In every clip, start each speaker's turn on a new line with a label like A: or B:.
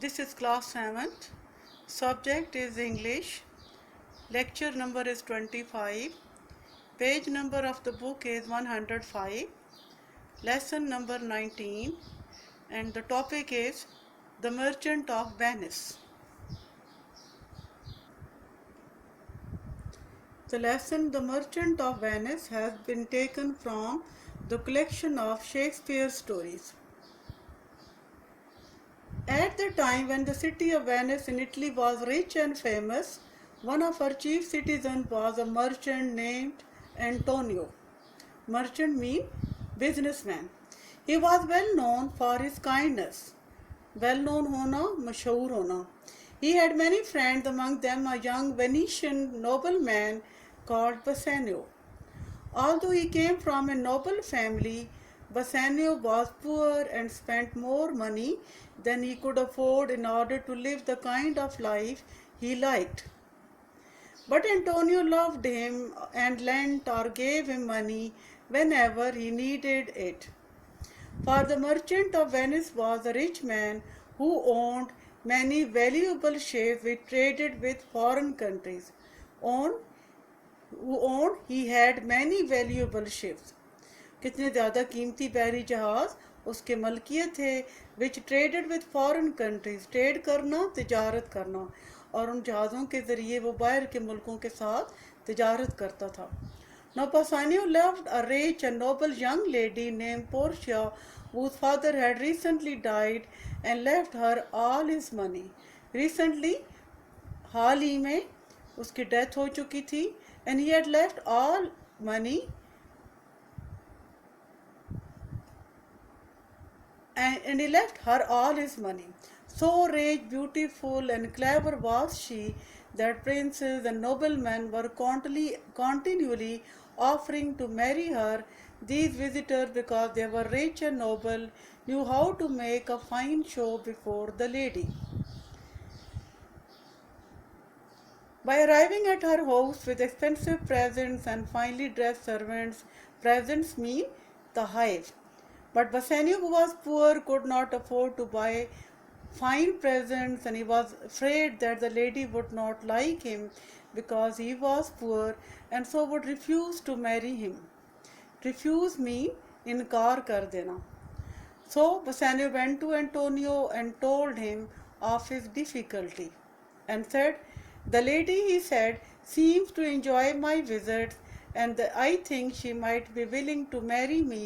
A: This is class 7th. Subject is English. Lecture number is 25. Page number of the book is 105. Lesson number 19. And the topic is The Merchant of Venice. The lesson The Merchant of Venice has been taken from the collection of Shakespeare's stories. At the time when the city of Venice in Italy was rich and famous, one of her chief citizens was a merchant named Antonio. Merchant means businessman. He was well known for his kindness. Well known होना, मशहूर होना. He had many friends, among them a young Venetian nobleman called Bassanio. Although he came from a noble family, Bassanio was poor and spent more money than he could afford in order to live the kind of life he liked. But Antonio loved him and lent or gave him money whenever he needed it. For the merchant of Venice was a rich man who owned many valuable ships which traded with foreign countries. He had many valuable ships. कितने ज़्यादा कीमती बहरी जहाज़ उसके मलकियत थे which traded with foreign countries. Trade करना, तिजारत करना, और उन जहाज़ों के ज़रिए वो बाहर के मुल्कों के साथ तिजारत करता था. Now Bassanio loved a rich and noble young lady named Portia, whose father had recently died and left her all his money. Recently, हाल ही में उसकी डेथ हो चुकी थी, and he had left all money and he left her all his money. So rich, beautiful, and clever was she that princes and noblemen were continually offering to marry her. These visitors, because they were rich and noble, knew how to make a fine show before the lady. By arriving at her house with expensive presents and finely dressed servants, presents mean the hive. But Bassanio, who was poor, could not afford to buy fine presents, and he was afraid that the lady would not like him because he was poor and so would refuse to marry him. Refuse mean इनकार कर देना. So Bassanio went to Antonio and told him of his difficulty and said, "The lady," he said, "seems to enjoy my visits, and I think she might be willing to marry me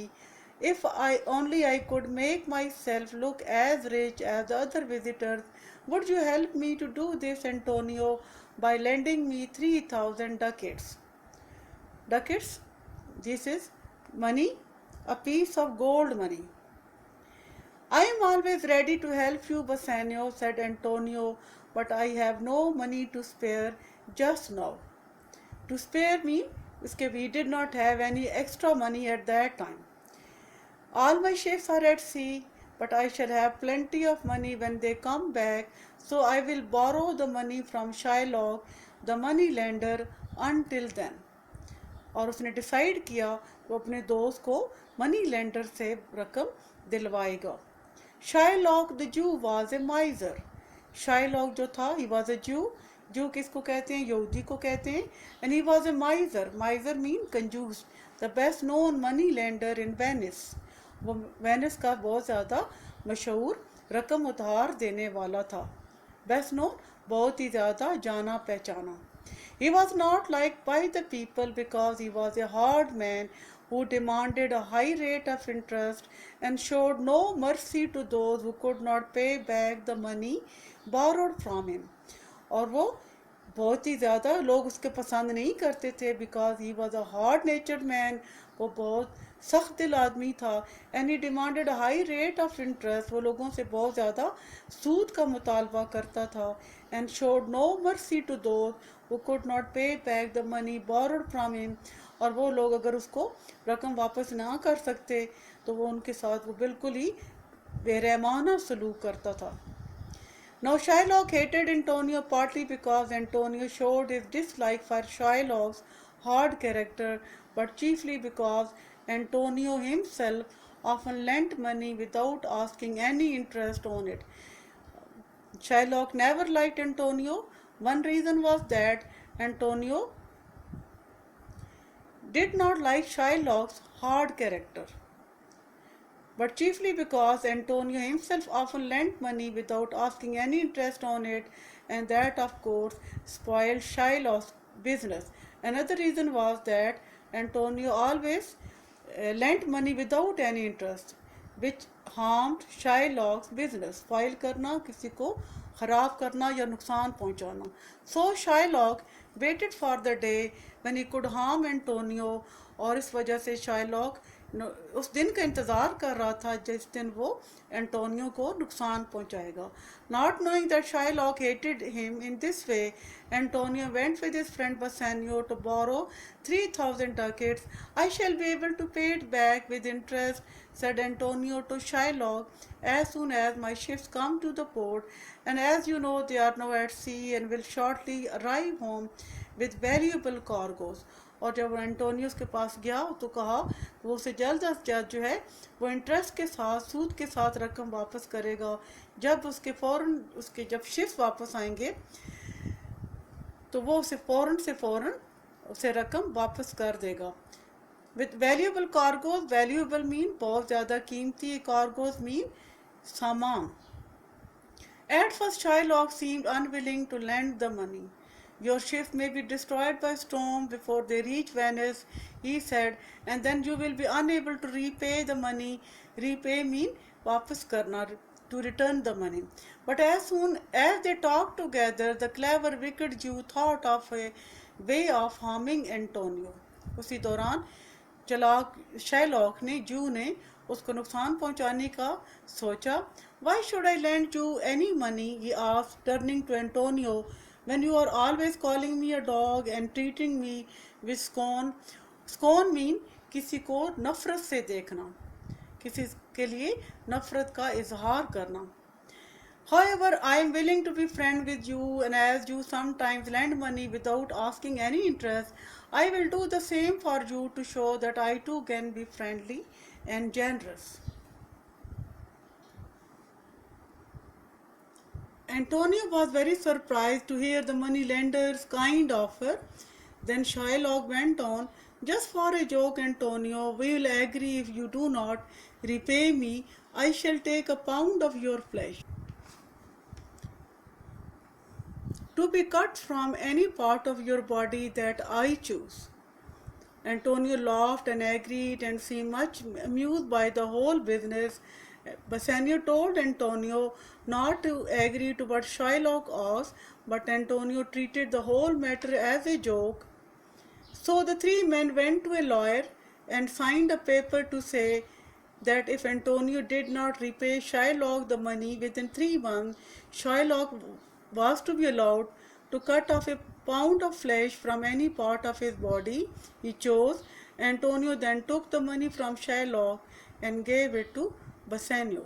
A: if I could make myself look as rich as the other visitors. Would you help me to do this, Antonio, by lending me 3,000 ducats?" Ducats, this is money, a piece of gold money. "I am always ready to help you, Bassanio," said Antonio, "but I have no money to spare just now." To spare me, because we did not have any extra money at that time. "All my ships are at sea, but I shall have plenty of money when they come back, so I will borrow the money from Shylock, the money lender, until then." और उसने decide किया वो अपने दोस्त को money lender से रकम दिलवाएगा. Shylock the Jew was a miser. Shylock जो था, ही वाज ए जू. जू किसको कहते हैं? यहूदी को कहते हैं. And he was a miser. Miser mean कंजूस. The best known money lender in Venice. वो वेनिस का बहुत ज़्यादा मशहूर रकम उधार देने वाला था. बेस्ट नोन, बहुत ही ज़्यादा जाना पहचाना. He was not liked by the people because he was a hard man who demanded a high rate of interest and showed no mercy to those who could not pay back the money borrowed from him. और वो बहुत ही ज़्यादा लोग उसके पसंद नहीं करते थे because he was a hard natured man. वो बहुत सख्त दिल आदमी था. And he demanded high rate of interest. वो लोगों से बहुत ज़्यादा सूद का मुतालबा करता था. And showed no mercy to those who could not pay back the money borrowed from him. और वो लोग अगर उसको रकम वापस ना कर सकते तो वो उनके साथ वो बिल्कुल ही बेरहमाना सलूक करता था. Now Shylock hated Antonio partly because Antonio showed his dislike for Shylock's hard character, but chiefly because Antonio himself often lent money without asking any interest on it. Shylock never liked Antonio. One reason was that Antonio did not like Shylock's hard character, but chiefly because Antonio himself often lent money without asking any interest on it, and that, of course, spoiled Shylock's business. Another reason was that Antonio always lent money without any interest, which harmed Shylock's business. File करना, किसी को खराब करना या नुकसान पहुंचाना. So Shylock waited for the day when he could harm Antonio, और इस वजह से Shylock उस दिन का इंतज़ार कर रहा था जिस दिन वो एंटोनियो को नुकसान पहुंचाएगा. Not knowing that Shylock hated him in this way, Antonio went with his friend Bassanio to borrow 3,000 ducats. I shall be able to pay it back with interest, said Antonio to Shylock, as soon as my ships come to the port, and as you know they are now at sea and will shortly arrive home with valuable cargoes. और जब Antonio के पास गया तो कहा वो उसे जल्द अज जल्द जो है वो इंटरेस्ट के साथ सूद के साथ रकम वापस करेगा. जब उसके फ़ौरन उसके जब शिप्स वापस आएंगे तो वो उसे फ़ौरन उसे रकम वापस कर देगा. With valuable cargoes, valuable mean बहुत ज़्यादा कीमती, कार्गोज मीन सामान. At first Shylock seemed unwilling to lend the money. Your ships may be destroyed by storm before they reach Venice, he said, and then you will be unable to repay the money. Repay mean वापस करना, to return the money. But as soon as they talked together, the clever wicked Jew thought of a way of harming Antonio. उसी दौरान चलाक Shylock ने जू ने उसको नुकसान पहुंचाने का सोचा. Why should I lend you any money? He asked, turning to Antonio, when you are always calling me a dog and treating me with scorn. Scorn mean किसी को नफरत से देखना, किसी के लिए नफरत का इजहार करना. However, I am willing to be friend with you, and as you sometimes lend money without asking any interest, I will do the same for you to show that I too can be friendly and generous. Antonio was very surprised to hear the moneylender's kind offer. Then Shylock went on, just for a joke, Antonio, we will agree if you do not repay me, I shall take a pound of your flesh, to be cut from any part of your body that I choose. Antonio laughed and agreed and seemed much amused by the whole business. Bassanio told Antonio not to agree to what Shylock asked, but Antonio treated the whole matter as a joke. So the three men went to a lawyer and signed a paper to say that if Antonio did not repay Shylock the money within 3 months, Shylock was to be allowed to cut off a pound of flesh from any part of his body he chose. Antonio then took the money from Shylock and gave it to Bassanio.